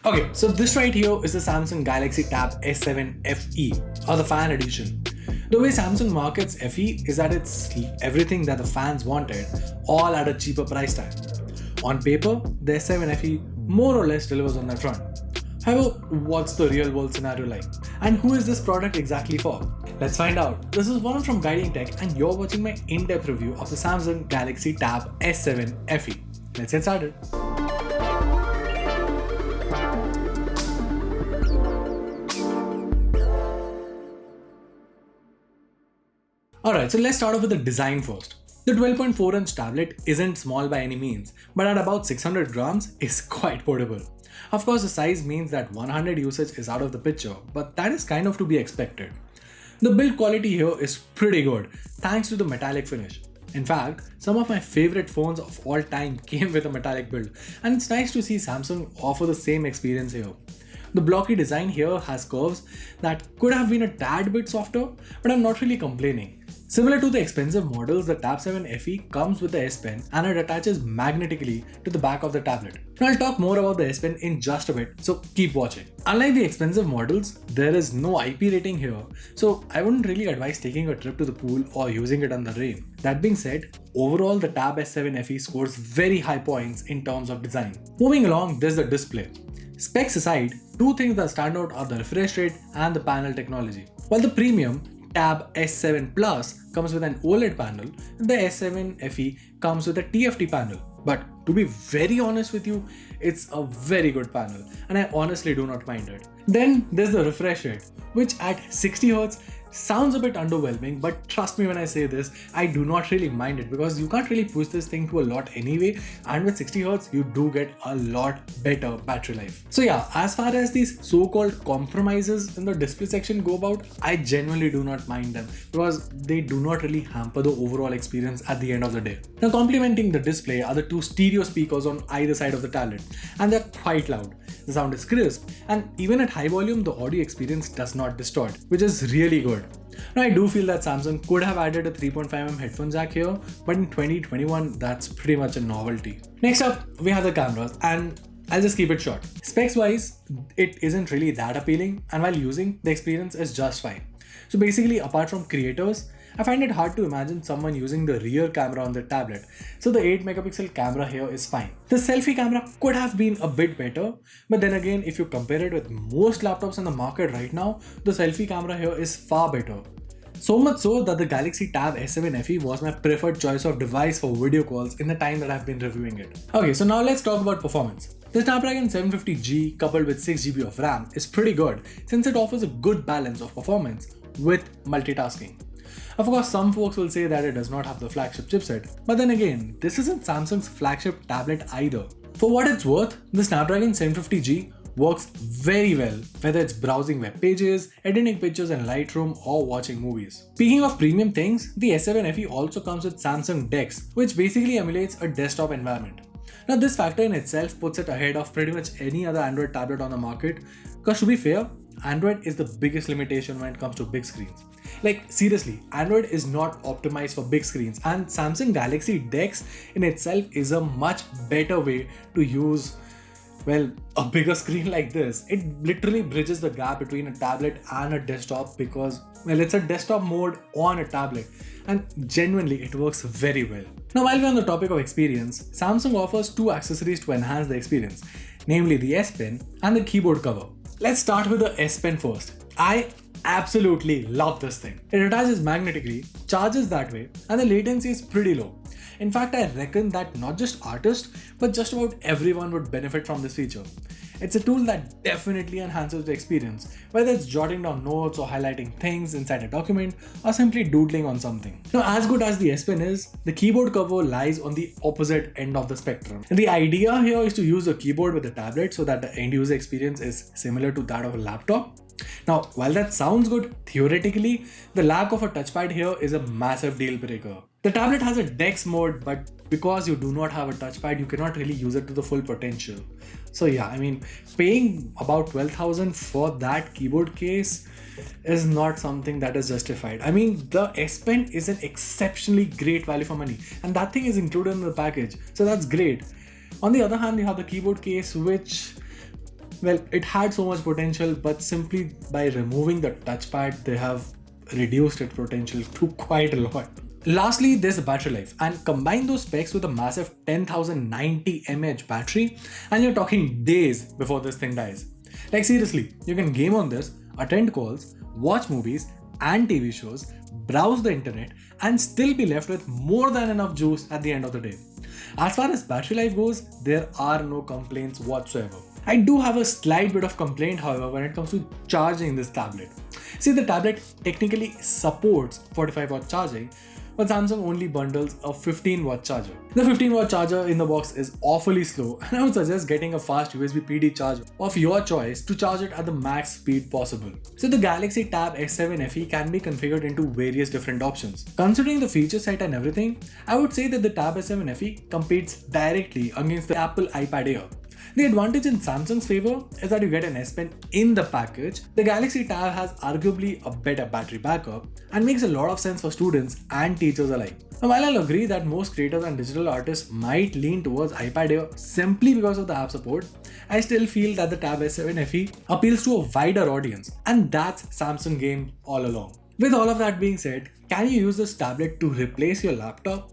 Okay, so this right here is the Samsung Galaxy Tab S7 FE, or the fan edition. The way Samsung markets FE is that it's everything that the fans wanted, all at a cheaper price tag. On paper, the S7 FE more or less delivers on that front. However, what's the real world scenario like? And who is this product exactly for? Let's find out. This is Varun from Guiding Tech, and you're watching my in-depth review of the Samsung Galaxy Tab S7 FE. Let's get started. Alright, so let's start off with the design first. The 12.4-inch tablet isn't small by any means, but at about 600 grams is quite portable. Of course, the size means that 100 usage is out of the picture, but that is kind of to be expected. The build quality here is pretty good, thanks to the metallic finish. In fact, some of my favorite phones of all time came with a metallic build, and it's nice to see Samsung offer the same experience here. The blocky design here has curves that could have been a tad bit softer, but I'm not really complaining. Similar to the expensive models, the Tab 7 FE comes with the S Pen and it attaches magnetically to the back of the tablet. Now I'll talk more about the S Pen in just a bit, so keep watching. Unlike the expensive models, there is no IP rating here, so I wouldn't really advise taking a trip to the pool or using it on the rain. That being said, overall the Tab S7 FE scores very high points in terms of design. Moving along, there's the display. Specs aside, two things that stand out are the refresh rate and the panel technology. While the premium Tab S7 Plus comes with an OLED panel, the S7 FE comes with a TFT panel. But to be very honest with you, it's a very good panel and I honestly do not mind it. Then there's the refresh rate, which at 60Hz sounds a bit underwhelming, but trust me when I say this, I do not really mind it because you can't really push this thing to a lot anyway, and with 60Hz you do get a lot better battery life. So yeah, as far as these so-called compromises in the display section go about, I genuinely do not mind them because they do not really hamper the overall experience at the end of the day. Now complementing the display are the two stereo speakers on either side of the tablet, and they're quite loud. The sound is crisp, and even at high volume the audio experience does not distort, which is really good. Now I do feel that Samsung could have added a 3.5mm headphone jack here, but in 2021 that's pretty much a novelty. Next up, we have the cameras, and I'll just keep it short. Specs wise, it isn't really that appealing, and while using, the experience is just fine. So basically, apart from creators, I find it hard to imagine someone using the rear camera on the tablet, so the 8MP camera here is fine. The selfie camera could have been a bit better, but then again, if you compare it with most laptops on the market right now, the selfie camera here is far better. So much so that the Galaxy Tab S7 FE was my preferred choice of device for video calls in the time that I've been reviewing it. Okay, so now let's talk about performance. The Snapdragon 750G coupled with 6GB of RAM is pretty good since it offers a good balance of performance with multitasking. Of course, some folks will say that it does not have the flagship chipset, but then again, this isn't Samsung's flagship tablet either. For what it's worth, the Snapdragon 750G works very well, whether it's browsing web pages, editing pictures in Lightroom, or watching movies. Speaking of premium things, the S7 FE also comes with Samsung DeX, which basically emulates a desktop environment. Now this factor in itself puts it ahead of pretty much any other Android tablet on the market, because to be fair, Android is the biggest limitation when it comes to big screens. Like seriously, Android is not optimized for big screens, and Samsung Galaxy DeX in itself is a much better way to use, well, a bigger screen like this. It literally bridges the gap between a tablet and a desktop because, well, it's a desktop mode on a tablet, and genuinely it works very well. Now while we're on the topic of experience, Samsung offers two accessories to enhance the experience, namely the S Pen and the keyboard cover. Let's start with the S Pen first. I absolutely love this thing. It attaches magnetically, charges that way, and the latency is pretty low. In fact, I reckon that not just artists, but just about everyone would benefit from this feature. It's a tool that definitely enhances the experience, whether it's jotting down notes or highlighting things inside a document or simply doodling on something. Now, as good as the S Pen is, the keyboard cover lies on the opposite end of the spectrum. And the idea here is to use the keyboard with the tablet so that the end user experience is similar to that of a laptop. Now, while that sounds good theoretically, the lack of a touchpad here is a massive deal breaker. The tablet has a DeX mode, but because you do not have a touchpad, you cannot really use it to the full potential. So yeah, I mean, paying about 12,000 for that keyboard case is not something that is justified. I mean, the S Pen is an exceptionally great value for money, and that thing is included in the package, so that's great. On the other hand, you have the keyboard case, which Well, it had so much potential, but simply by removing the touchpad, they have reduced its potential to quite a lot. Lastly, there's the battery life, and combine those specs with a massive 10,090 mAh battery, and you're talking days before this thing dies. Like seriously, you can game on this, attend calls, watch movies and TV shows, browse the internet, and still be left with more than enough juice at the end of the day. As far as battery life goes, there are no complaints whatsoever. I do have a slight bit of complaint, however, when it comes to charging this tablet. See, the tablet technically supports 45-watt charging, but Samsung only bundles a 15-watt charger. The 15-watt charger in the box is awfully slow, and I would suggest getting a fast USB PD charger of your choice to charge it at the max speed possible. So the Galaxy Tab S7 FE can be configured into various different options. Considering the feature set and everything, I would say that the Tab S7 FE competes directly against the Apple iPad Air. The advantage in Samsung's favor is that you get an S Pen in the package. The Galaxy Tab has arguably a better battery backup and makes a lot of sense for students and teachers alike. Now, while I'll agree that most creators and digital artists might lean towards iPad Air simply because of the app support, I still feel that the Tab S7 FE appeals to a wider audience, and that's Samsung game all along. With all of that being said, can you use this tablet to replace your laptop?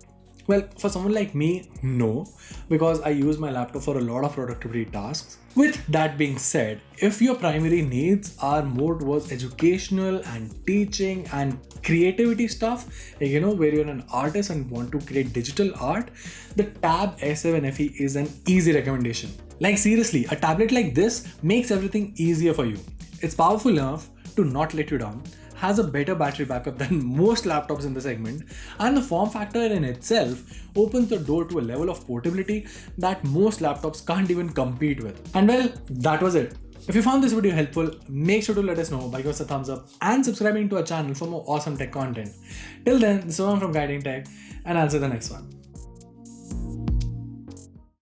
Well, for someone like me, no, because I use my laptop for a lot of productivity tasks. With that being said, if your primary needs are more towards educational and teaching and creativity stuff, like, where you're an artist and want to create digital art, the Tab S7 FE is an easy recommendation. Like seriously, a tablet like this makes everything easier for you. It's powerful enough to not let you down, has a better battery backup than most laptops in the segment, and the form factor in itself opens the door to a level of portability that most laptops can't even compete with. And well, that was it. If you found this video helpful, make sure to let us know by giving us a thumbs up and subscribing to our channel for more awesome tech content. Till then, this is Sohan from Guiding Tech, and I'll see you in the next one.